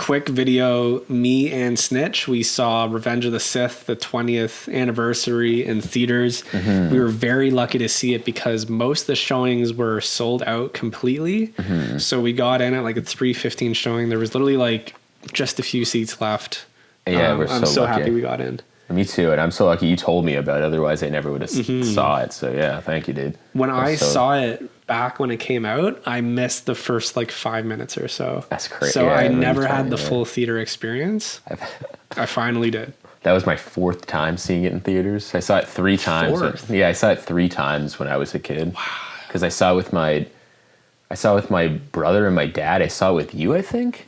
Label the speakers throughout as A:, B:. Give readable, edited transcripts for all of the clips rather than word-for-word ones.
A: quick video, me and Snitch, we saw Revenge of the Sith, the 20th anniversary in theaters. We were very lucky to see it because most of the showings were sold out completely. So we got in at like a 3:15 showing. There was literally like just a few seats left.
B: Yeah,
A: I'm so
B: lucky.
A: happy we got in.
B: Me too, and I'm so lucky you told me about it. Otherwise, I never would have saw it. So yeah, thank you, dude.
A: When I saw it back when it came out, I missed the first like 5 minutes or so.
B: That's crazy.
A: So
B: yeah,
A: I never had the full theater experience. I finally did.
B: That was my 4th time seeing it in theaters. I saw it 3 times.
A: 4th?
B: Yeah, I saw it 3 times when I was a kid. Wow. Because I saw it with my brother and my dad. I saw it with you, I think.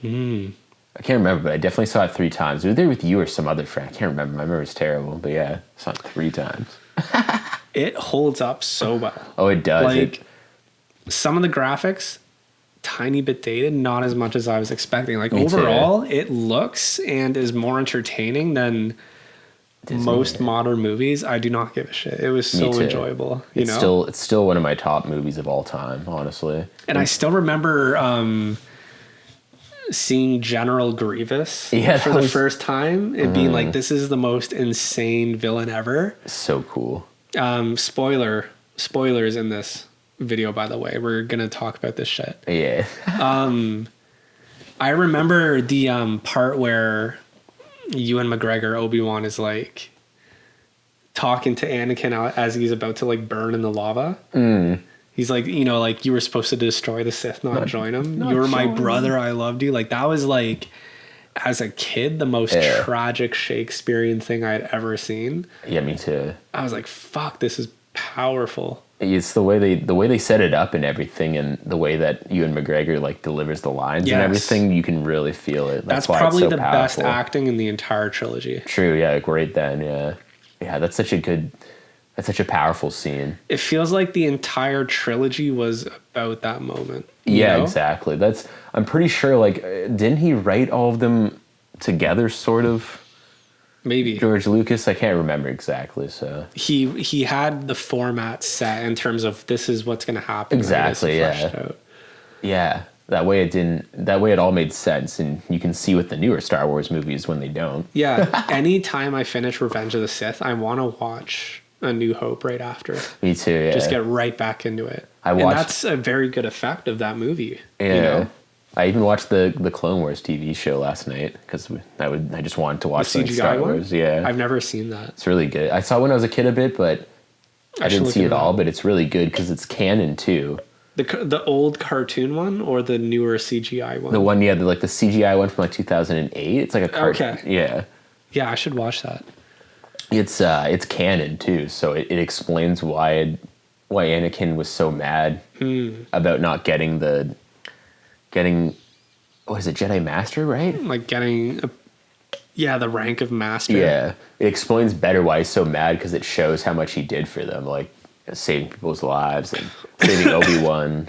B: I can't remember, but I definitely saw it 3 times. We were there with you or some other friend. I can't remember. My memory's terrible. But yeah, I saw it 3 times.
A: It holds up so well.
B: Oh, it does.
A: Like, some of the graphics, tiny bit dated, not as much as I was expecting. Like, overall, it looks and is more entertaining than most modern movies. I do not give a shit. It was so enjoyable. You know?
B: It's still one of my top movies of all time, honestly.
A: And I still remember seeing General Grievous for the first time and being like, this is the most insane villain ever.
B: So cool.
A: Spoilers in this video, by the way. We're gonna talk about this shit.
B: Yeah.
A: I remember the part where Ewan McGregor, Obi-Wan, is like talking to Anakin as he's about to like burn in the lava. He's like, you know, like, you were supposed to destroy the Sith, not join them. You were my brother. I loved you. Like, that was like, as a kid, the most tragic Shakespearean thing I had ever seen. Yeah,
B: me too.
A: I was like, fuck, this is powerful.
B: It's the way they set it up and everything, and the way that Ewan McGregor like delivers the lines and everything. You can really feel it.
A: That's why probably it's so the powerful. Best acting in the entire trilogy.
B: True. Yeah. Like right then. Yeah. That's such a powerful scene.
A: It feels like the entire trilogy was about that moment.
B: Yeah, know? Exactly. I'm pretty sure, like, didn't he write all of them together, sort of?
A: Maybe.
B: George Lucas? I can't remember exactly, so.
A: He had the format set in terms of this is what's going to happen.
B: Exactly, yeah. Yeah. That way it all made sense, and you can see with the newer Star Wars movies when they don't.
A: Yeah. Anytime I finish Revenge of the Sith, I want to watch A New Hope right after.
B: Me too, yeah.
A: Just get right back into it. And that's a very good effect of that movie.
B: Yeah.
A: You know?
B: I even watched the Clone Wars TV show last night because I just wanted to watch the Star Wars. Yeah.
A: I've never seen that.
B: It's really good. I saw it when I was a kid a bit, but I didn't see it all, but it's really good because it's canon too.
A: The old cartoon one or the newer CGI one?
B: The one, yeah, the CGI one from like 2008. It's like a cartoon. Okay. Yeah.
A: Yeah, I should watch that.
B: It's canon too, so it explains why Anakin was so mad about not getting what is it, Jedi Master, right?
A: Like getting the rank of Master.
B: Yeah, it explains better why he's so mad because it shows how much he did for them, like saving people's lives and saving Obi-Wan.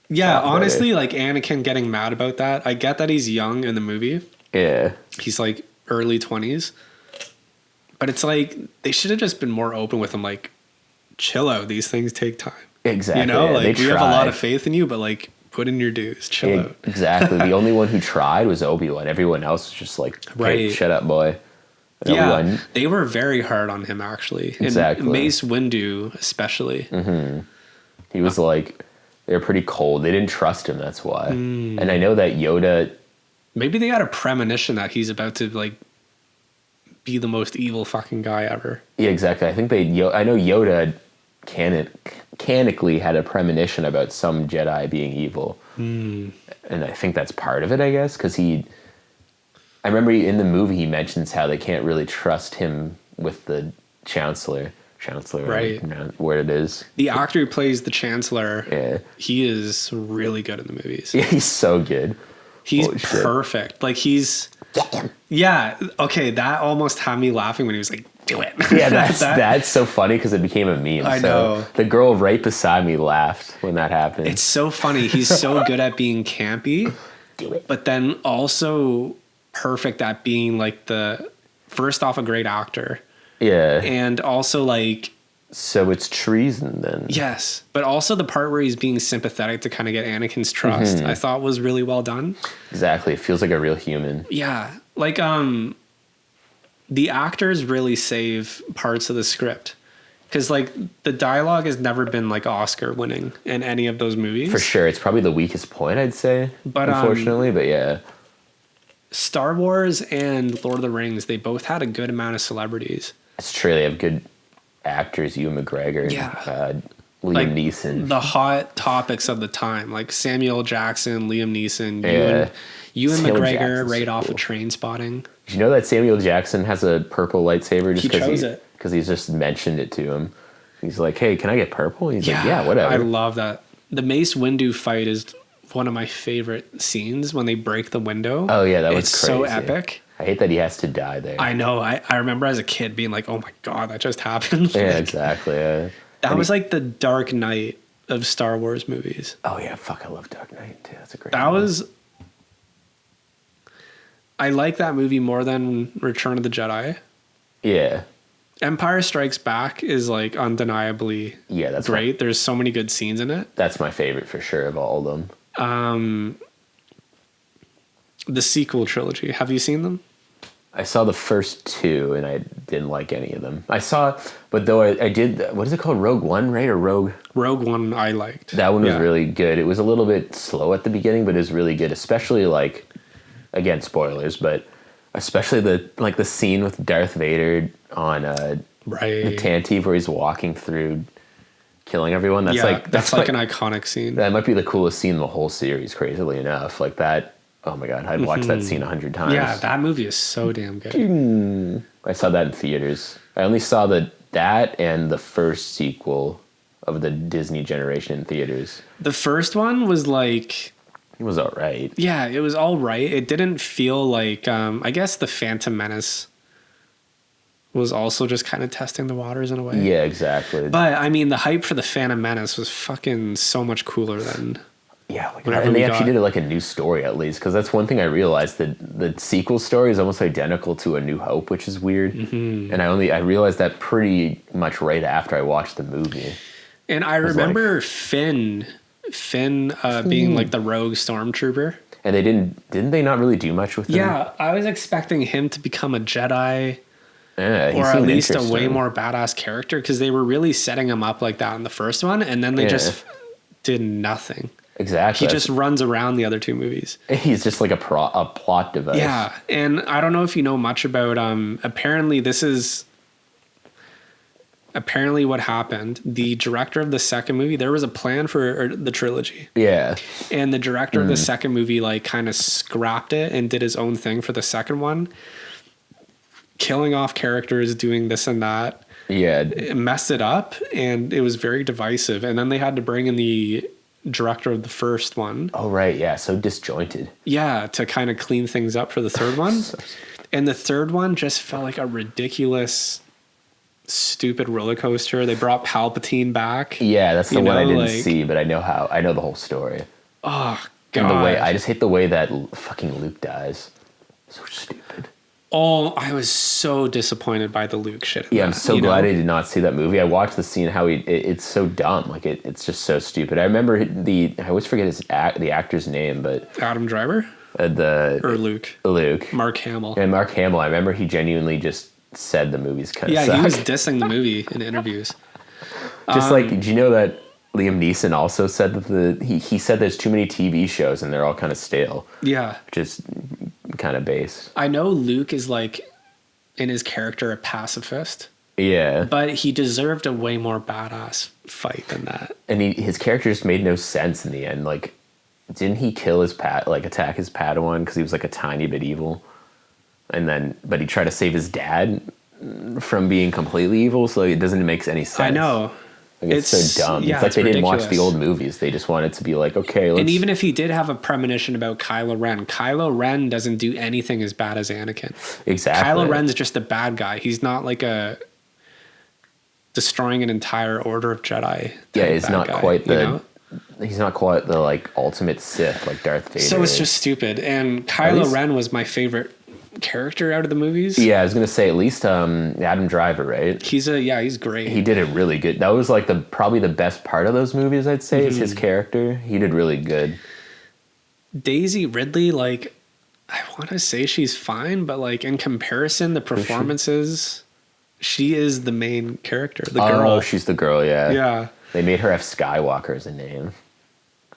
B: Yeah,
A: honestly, like Anakin getting mad about that. I get that he's young in the movie.
B: Yeah,
A: he's like early 20s. But it's like, they should have just been more open with him, like, chill out, these things take time.
B: Exactly.
A: You know, like, we have a lot of faith in you, but, like, put in your dues, chill out.
B: Exactly. The only one who tried was Obi-Wan. Everyone else was just like, hey, shut up, boy.
A: And Obi-Wan, they were very hard on him, actually.
B: Exactly.
A: And Mace Windu, especially.
B: Mm-hmm. He was like, they were pretty cold. They didn't trust him, that's why. And I know that Yoda...
A: Maybe they had a premonition that he's about to, like, be the most evil fucking guy ever.
B: Yeah, exactly. I think I know Yoda canonically had a premonition about some Jedi being evil. And I think that's part of it, I guess, because I remember in the movie he mentions how they can't really trust him with the Chancellor, right? Where it is.
A: The actor who plays the Chancellor, he is really good in the movies.
B: Yeah, he's so good.
A: He's perfect. Like okay, that almost had me laughing when he was like, do it.
B: Yeah, that's so funny because it became a meme.
A: I know.
B: The girl right beside me laughed when that happened.
A: It's so funny. He's so good at being campy,
B: do it.
A: But then also perfect at being like first off a great actor.
B: Yeah.
A: And also like
B: So it's treason then.
A: Yes, but also the part where he's being sympathetic to kind of get Anakin's trust, I thought was really well done.
B: Exactly. It feels like a real human.
A: Yeah, like the actors really save parts of the script. Because, like, the dialogue has never been, like, Oscar winning in any of those movies.
B: For sure. It's probably the weakest point, I'd say,
A: but
B: unfortunately. But, yeah.
A: Star Wars and Lord of the Rings, they both had a good amount of celebrities.
B: It's true. They have good actors, Ewan McGregor, Liam Neeson.
A: The hot topics of the time, like Samuel Jackson, Liam Neeson, Ewan McGregor Jackson's right off of Train Spotting.
B: Did you know that Samuel Jackson has a purple lightsaber just
A: chose it?
B: Because he's just mentioned it to him. He's like, hey, can I get purple? And he's like, yeah, whatever.
A: I love that. The Mace Windu fight is one of my favorite scenes when they break the window.
B: Oh, yeah, that was
A: it's
B: crazy.
A: So epic.
B: I hate that he has to die there.
A: I know. I remember as a kid being like, oh my God, that just happened.
B: Yeah, exactly.
A: That was like the Dark Knight of Star Wars movies.
B: Oh, yeah. Fuck, I love Dark Knight, too. That's a great
A: movie. I like that movie more than Return of the Jedi.
B: Yeah.
A: Empire Strikes Back is like undeniably
B: that's
A: great. There's so many good scenes in it.
B: That's my favorite for sure of all of them.
A: The sequel trilogy. Have you seen them?
B: I saw the first two and I didn't like any of them. But though I did, what is it called? Rogue One, right? Or Rogue?
A: Rogue One I liked.
B: That one was really good. It was a little bit slow at the beginning, but it was really good. Especially like, again, spoilers, but especially the scene with Darth Vader on the Tantive where he's walking through killing everyone. That's like
A: an iconic scene.
B: That might be the coolest scene in the whole series, crazily enough. Like that, oh my God, I'd watch that scene 100 times.
A: Yeah, that movie is so damn good.
B: I saw that in theaters. I only saw that and the first sequel of the Disney generation in theaters.
A: The first one was like...
B: It was all right.
A: Yeah, it was all right. It didn't feel like... I guess the Phantom Menace was also just kind of testing the waters in a way.
B: Yeah, exactly.
A: But, I mean, the hype for the Phantom Menace was fucking so much cooler than...
B: Yeah, and they actually did like a new story at least, because that's one thing I realized, that the sequel story is almost identical to A New Hope, which is weird. And I realized that pretty much right after I watched the movie.
A: And I remember Finn being like the rogue stormtrooper.
B: And they didn't they not really do much with him?
A: Yeah, I was expecting him to become a Jedi.
B: Yeah,
A: or at least a way more badass character, because they were really setting him up like that in the first one, and then they just did nothing.
B: Exactly.
A: He just runs around the other two movies.
B: He's just like a plot device.
A: Yeah, and I don't know if you know much about. Apparently what happened. The director of the second movie, there was a plan for the trilogy.
B: Yeah.
A: And the director of the second movie like kind of scrapped it and did his own thing for the second one, killing off characters, doing this and that.
B: Yeah.
A: It messed it up, and it was very divisive. And then they had to bring in the director of the first one.
B: Oh, right. Yeah. So disjointed.
A: Yeah. To kind of clean things up for the third one. And the third one just felt like a ridiculous, stupid roller coaster. They brought Palpatine back.
B: Yeah. That's the one I didn't see, but I know the whole story.
A: Oh, God.
B: And I just hate the way that fucking Luke dies. So stupid.
A: Oh, I was so disappointed by the Luke shit.
B: I'm so glad I did not see that movie. I watched the scene how it's so dumb. Like it's just so stupid. I remember I always forget the actor's name, but
A: Adam Driver or Luke. Mark Hamill.
B: And Mark Hamill. I remember he genuinely just said the movies kind of suck.
A: He was dissing the movie in interviews.
B: Just did you know that Liam Neeson also said that he said there's too many TV shows and they're all kind of stale.
A: Yeah.
B: Just kind of base.
A: I know Luke is like in his character a pacifist.
B: Yeah.
A: But he deserved a way more badass fight than that.
B: And his character just made no sense in the end. Like, didn't he kill attack his Padawan because he was like a tiny bit evil? But he tried to save his dad from being completely evil, so it doesn't make any sense.
A: I know.
B: Like, it's so dumb.
A: Yeah,
B: it's like they
A: ridiculous.
B: Didn't watch the old movies. They just wanted to be like, okay, let's...
A: And even if he did have a premonition about Kylo Ren doesn't do anything as bad as Anakin.
B: Exactly.
A: Kylo Ren's just a bad guy. He's not like a destroying an entire order of Jedi.
B: Yeah, he's not quite the... He's not quite the like ultimate Sith like Darth Vader.
A: So it's just stupid. And Kylo Ren was my favorite character out of the movies.
B: Yeah, I was gonna say at least Adam Driver, right?
A: He's great.
B: He did it really good. That was like probably the best part of those movies, I'd say, is his character. He did really good.
A: Daisy Ridley, like, I want to say she's fine, but like in comparison, the performances, she is the main character. The girl.
B: Oh, she's the girl, yeah.
A: Yeah.
B: They made her have Skywalker as a name.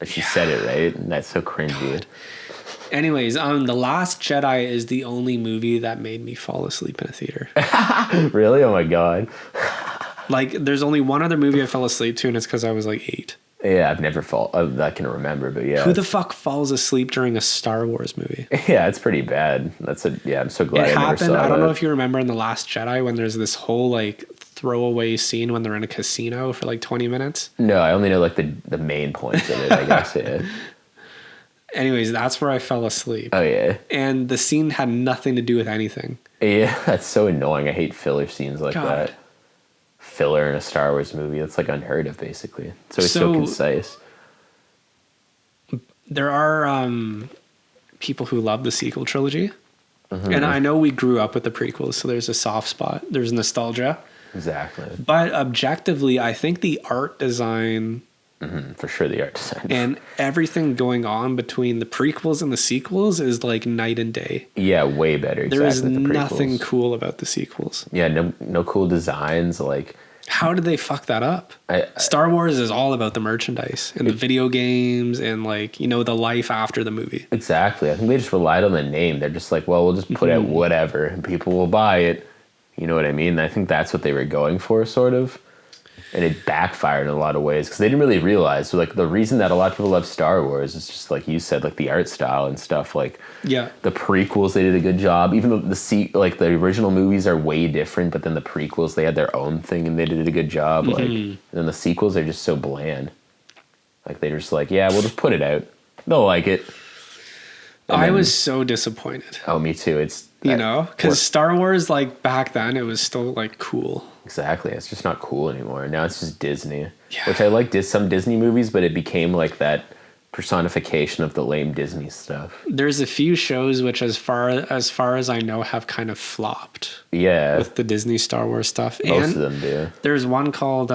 B: She said it, right? And that's so cringy.
A: God. Anyways, The Last Jedi is the only movie that made me fall asleep in a theater.
B: Really? Oh my God.
A: Like, there's only one other movie I fell asleep to, and it's because I was like 8.
B: Yeah, I've never I can remember, but yeah.
A: Who the fuck falls asleep during a Star Wars movie?
B: Yeah, it's pretty bad. I'm so glad I never saw that.
A: I don't know if you remember in The Last Jedi when there's this whole like throwaway scene when they're in a casino for like 20 minutes.
B: No, I only know like the main points of it, I guess. Yeah.
A: Anyways, that's where I fell asleep.
B: Oh yeah.
A: And the scene had nothing to do with anything.
B: Yeah, that's so annoying. I hate filler scenes like that. Filler in a Star Wars movie. That's like unheard of, basically. So it's so concise.
A: There are people who love the sequel trilogy. Mm-hmm. And I know we grew up with the prequels, so there's a soft spot. There's nostalgia.
B: Exactly.
A: But objectively, I think the art design...
B: Mm-hmm, for sure, the art design.
A: And everything going on between the prequels and the sequels is like night and day.
B: Yeah, way better.
A: There is nothing cool about the sequels.
B: Yeah, no cool designs. Like,
A: how did they fuck that up? Star Wars is all about the merchandise and the video games and like, you know, the life after the movie.
B: Exactly. I think they just relied on the name. They're just like, well, we'll just put out whatever and people will buy it. You know what I mean? I think that's what they were going for, sort of. And it backfired in a lot of ways because they didn't really realize. So, like, the reason that a lot of people love Star Wars is just like you said, like the art style and stuff. Like,
A: yeah,
B: the prequels, they did a good job. Even though the original movies are way different, but then the prequels, they had their own thing and they did a good job. Like, and then the sequels are just so bland. Like, they're just like, yeah, we'll just put it out. They'll like it.
A: I was so disappointed.
B: Oh, me too. It's
A: because Star Wars, like back then, it was still like cool.
B: Exactly. It's just not cool anymore. Now it's just Disney, which I like some Disney movies, but it became like that personification of the lame Disney stuff.
A: There's a few shows which, as far as I know, have kind of flopped.
B: Yeah,
A: with the Disney Star Wars stuff.
B: Most of them do.
A: There's one called,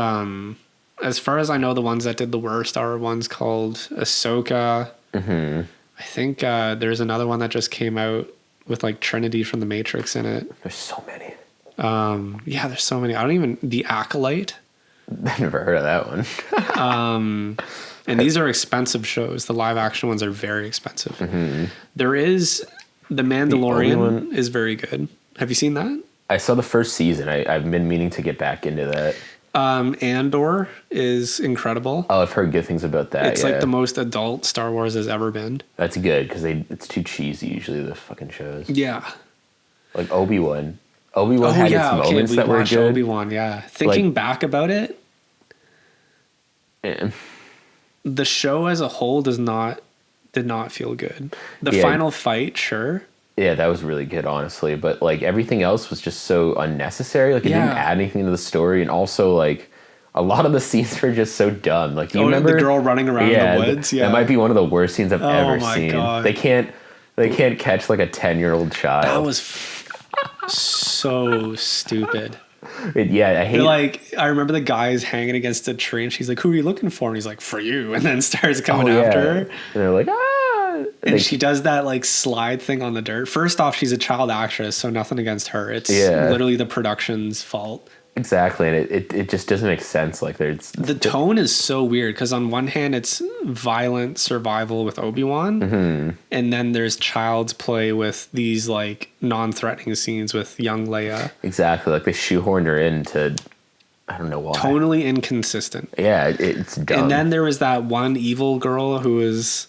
A: as far as I know, the ones that did the worst are ones called Ahsoka. Mm-hmm. I think there's another one that just came out with like Trinity from the Matrix in it.
B: There's so many.
A: Yeah, there's so many. I don't even... The Acolyte.
B: I've never heard of that one.
A: And these are expensive shows. The live action ones are very expensive. Mm-hmm. There is... The Mandalorian is very good. Have you seen that?
B: I saw the first season. I've been meaning to get back into that.
A: Andor is incredible.
B: Oh, I've heard good things about that.
A: It's like the most adult Star Wars has ever been.
B: That's good because it's too cheesy usually, the fucking shows.
A: Yeah.
B: Like Obi-Wan. Obi-Wan had its moments that were good.
A: Obi-Wan, yeah. Thinking back about it, the show as a whole did not feel good. The final fight, sure.
B: Yeah, that was really good, honestly. But like everything else was just so unnecessary. Like it didn't add anything to the story, and also like a lot of the scenes were just so dumb. Like, do you remember
A: the girl running around in the woods?
B: Yeah, that might be one of the worst scenes I've ever seen.
A: God.
B: They can't catch like a 10-year-old child.
A: That was so stupid.
B: I hate.
A: Like, I remember the guy's hanging against a tree, and she's like, "Who are you looking for?" And he's like, "For you." And then starts coming after her.
B: And they're like, ah.
A: And she does that like slide thing on the dirt. First off, she's a child actress, so nothing against her. It's literally the production's fault.
B: Exactly, and it just doesn't make sense. Like
A: the tone is so weird because on one hand it's violent survival with Obi-Wan, and then there's child's play with these like non-threatening scenes with young Leia.
B: Exactly, like they shoehorned her into, I don't know why.
A: Tonally inconsistent.
B: Yeah, it's dumb.
A: And then there was that one evil girl who was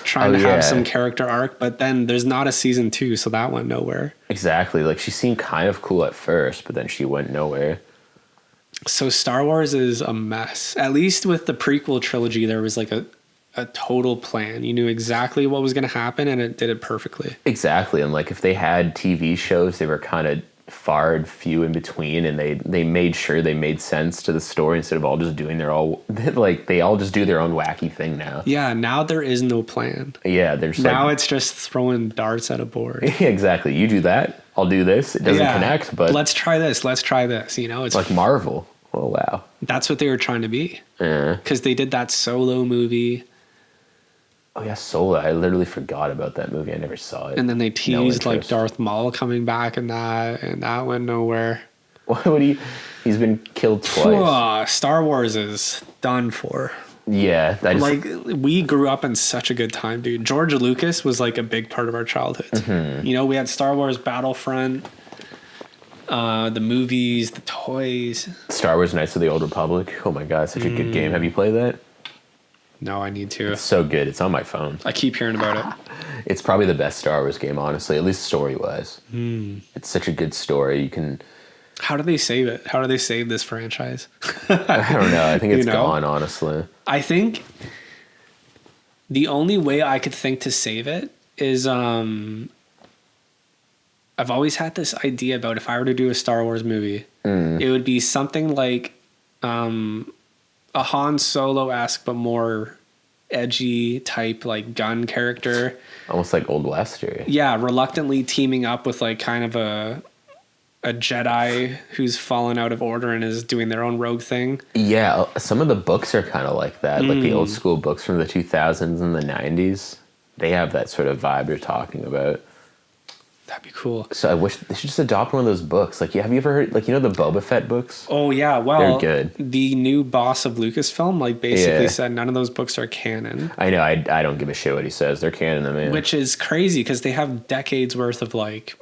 A: trying to have some character arc, but then there's not a season 2, so that went nowhere.
B: Exactly. Like, she seemed kind of cool at first, but then she went nowhere.
A: So Star Wars is a mess. At least with the prequel trilogy, there was like a total plan. You knew exactly what was going to happen, and it did it perfectly.
B: Exactly. And like, if they had TV shows, they were kind of far and few in between, and they made sure they made sense to the story instead of all just doing their all like they all just do their own wacky thing now.
A: Yeah, now there is no plan.
B: Yeah, there's
A: now it's just throwing darts at a board.
B: Yeah, exactly. You do that, I'll do this. It doesn't connect, but
A: let's try this. Let's try this. You know,
B: it's like Marvel. Oh wow,
A: that's what they were trying to be.
B: Yeah,
A: because they did that Solo movie.
B: Oh yeah, Solo. I literally forgot about that movie. I never saw it.
A: And then they teased like Darth Maul coming back and that went nowhere.
B: What would he? He's been killed twice.
A: Star Wars is done for.
B: Yeah,
A: like we grew up in such a good time, dude. George Lucas was like a big part of our childhood. Mm-hmm. You know, we had Star Wars Battlefront, the movies, the toys.
B: Star Wars Knights of the Old Republic. Oh my god, such a good game. Have you played that?
A: No, I need to.
B: It's so good. It's on my phone.
A: I keep hearing about it.
B: It's probably the best Star Wars game, honestly, at least story-wise. It's such a good story. You can...
A: How do they save it? How do they save this franchise?
B: I don't know. I think it's gone, honestly.
A: I think the only way I could think to save it is... I've always had this idea about if I were to do a Star Wars movie, it would be something like... a Han Solo-esque but more edgy type like gun character,
B: almost like Old West.
A: Yeah, reluctantly teaming up with like kind of a Jedi who's fallen out of order and is doing their own rogue thing.
B: Yeah, some of the books are kind of like that, like the old school books from the 2000s and the 90s. They have that sort of vibe you're talking about.
A: That'd be cool.
B: So I wish they should just adopt one of those books. Like, have you ever heard, like, you know, the Boba Fett books?
A: Oh yeah, well,
B: they're good.
A: The new boss of Lucasfilm, like, basically said none of those books are canon.
B: I know. I don't give a shit what he says. They're canon to me.
A: Which is crazy because they have decades worth of like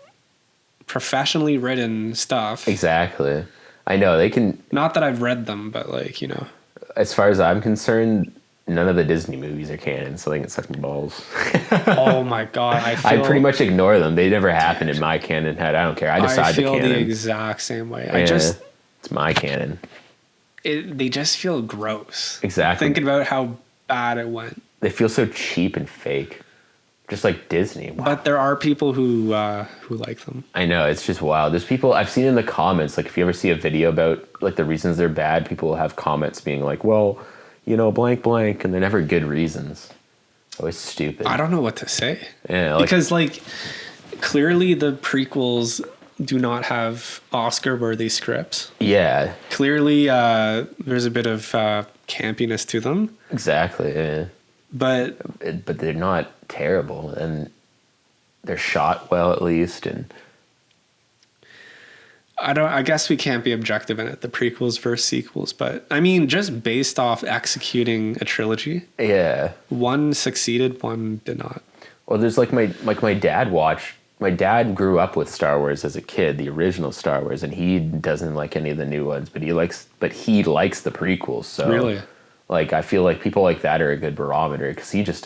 A: professionally written stuff.
B: Exactly. I know they can.
A: Not that I've read them, but like, you know.
B: As far as I'm concerned, none of the Disney movies are canon, so they can suck my balls.
A: Oh my god,
B: I pretty much ignore them. They never happened in my canon head. I don't care. I decide the canon.
A: I feel the exact same way.
B: Yeah, it's my canon.
A: They just feel gross.
B: Exactly.
A: Thinking about how bad it went.
B: They feel so cheap and fake, just like Disney. Wow.
A: But there are people who like them.
B: I know, it's just wild. There's people I've seen in the comments. Like, if you ever see a video about like the reasons they're bad, people will have comments being like, "Well, you know, blank, blank," and they're never good reasons. Always stupid.
A: I don't know what to say.
B: Yeah,
A: because like clearly the prequels do not have Oscar-worthy scripts.
B: Yeah.
A: Clearly, there's a bit of campiness to them.
B: Exactly. Yeah.
A: But
B: they're not terrible, and they're shot well at least, and.
A: I guess we can't be objective in it, the prequels versus sequels, but I mean, just based off executing a trilogy. Yeah. One succeeded, one did not.
B: Well, there's like my dad watched. My dad grew up with Star Wars as a kid, the original Star Wars, and he doesn't like any of the new ones, but he likes the prequels. So
A: really,
B: like, I feel like people like that are a good barometer because he just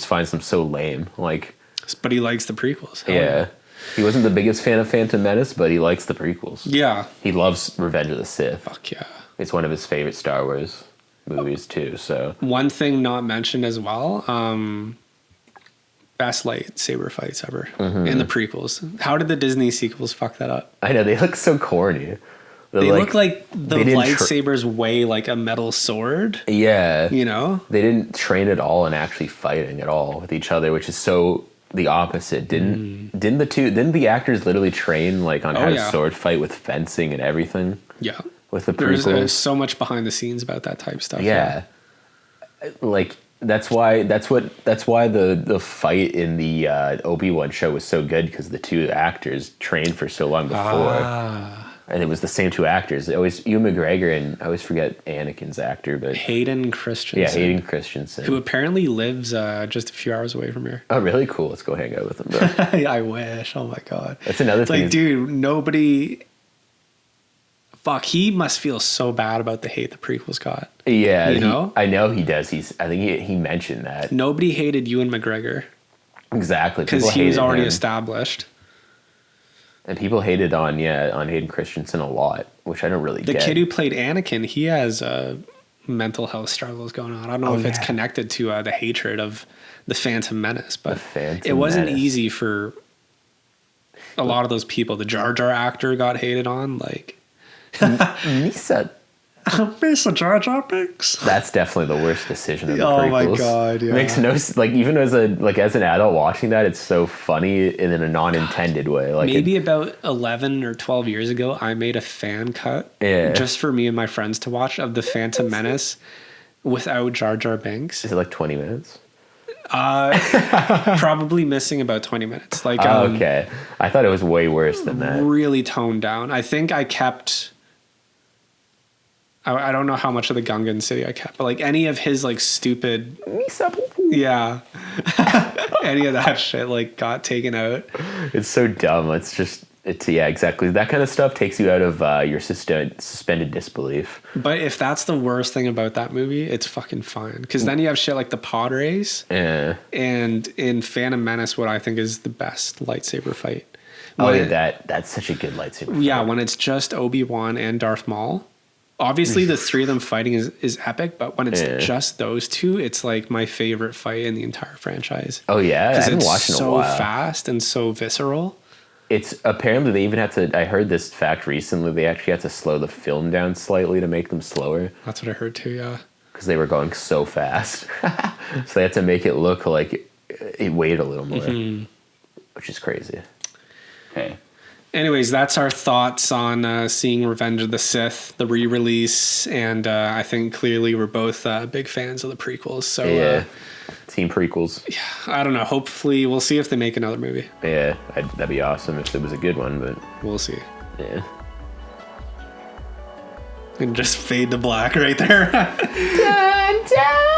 B: finds them so lame. Like,
A: but he likes the prequels.
B: Yeah. He wasn't the biggest fan of Phantom Menace, but he likes the prequels.
A: Yeah.
B: He loves Revenge of the Sith.
A: Fuck yeah.
B: It's one of his favorite Star Wars movies, too. So
A: one thing not mentioned as well, best lightsaber fights ever in the prequels. How did the Disney sequels fuck that up?
B: I know, they look so corny.
A: They look like the lightsabers weigh like a metal sword.
B: Yeah.
A: You know?
B: They didn't train at all in actually fighting at all with each other, which is so... the opposite. Didn't the actors literally train like on how to sword fight with fencing and everything? Yeah. With the prequels.
A: There's so much behind the scenes about that type stuff.
B: Yeah. Like that's why the fight in the Obi-Wan show was so good, because the two actors trained for so long before. And it was the same two actors. Always Ewan McGregor, and I always forget Anakin's actor, but
A: Hayden Christensen.
B: Yeah, Hayden Christensen,
A: who apparently lives just a few hours away from here.
B: Oh, really? Cool. Let's go hang out with him, bro.
A: I wish. Oh my god.
B: That's another thing.
A: Like, dude, nobody. Fuck, he must feel so bad about the hate the prequels got.
B: Yeah, I know he does. I think he mentioned that
A: nobody hated Ewan McGregor.
B: Exactly,
A: because he was already established.
B: And people hated on Hayden Christensen a lot, which I don't really get.
A: The kid who played Anakin, he has mental health struggles going on. I don't know if it's connected to the hatred of the Phantom Menace, but it wasn't easy for... a lot of those people. The Jar Jar actor got hated on. Like,
B: Misa.
A: Mr. Jar Jar Binks.
B: That's definitely the worst decision of the
A: Oh
B: prequels.
A: my God, yeah.
B: Makes no like even as an adult watching that, it's so funny in a non-intended way. Like
A: maybe about 11 or 12 years ago, I made a fan cut just for me and my friends to watch of the Phantom Menace without Jar Jar Binks.
B: Is it like 20 minutes?
A: Probably missing about 20 minutes. Like,
B: okay. I thought it was way worse than that.
A: Really toned down. I think I kept. I don't know how much of the Gungan City I kept, but like any of his like stupid. Yeah. Any of that shit like got taken out.
B: It's so dumb. Yeah, exactly. That kind of stuff takes you out of your suspended disbelief.
A: But if that's the worst thing about that movie, it's fucking fine. Because then you have shit like the pod race.
B: Yeah.
A: And in Phantom Menace, what I think is the best lightsaber fight.
B: That's such a good lightsaber fight.
A: Yeah, when it's just Obi-Wan and Darth Maul. Obviously, the three of them fighting is epic, but when it's just those two, it's like my favorite fight in the entire franchise.
B: Oh, yeah? I haven't watched in a while.
A: It's so fast and so visceral.
B: It's apparently they even had to. I heard this fact recently. They actually had to slow the film down slightly to make them slower.
A: That's what I heard too. Yeah,
B: because they were going so fast, so they had to make it look like it weighed a little more, which is crazy. Okay.
A: Anyways, that's our thoughts on seeing Revenge of the Sith, the re-release, and I think clearly we're both big fans of the prequels. So
B: yeah. Team prequels.
A: Yeah, I don't know. Hopefully, we'll see if they make another movie.
B: Yeah, that'd be awesome if it was a good one, but
A: we'll see.
B: Yeah.
A: And just fade to black right there.
B: Dun, dun.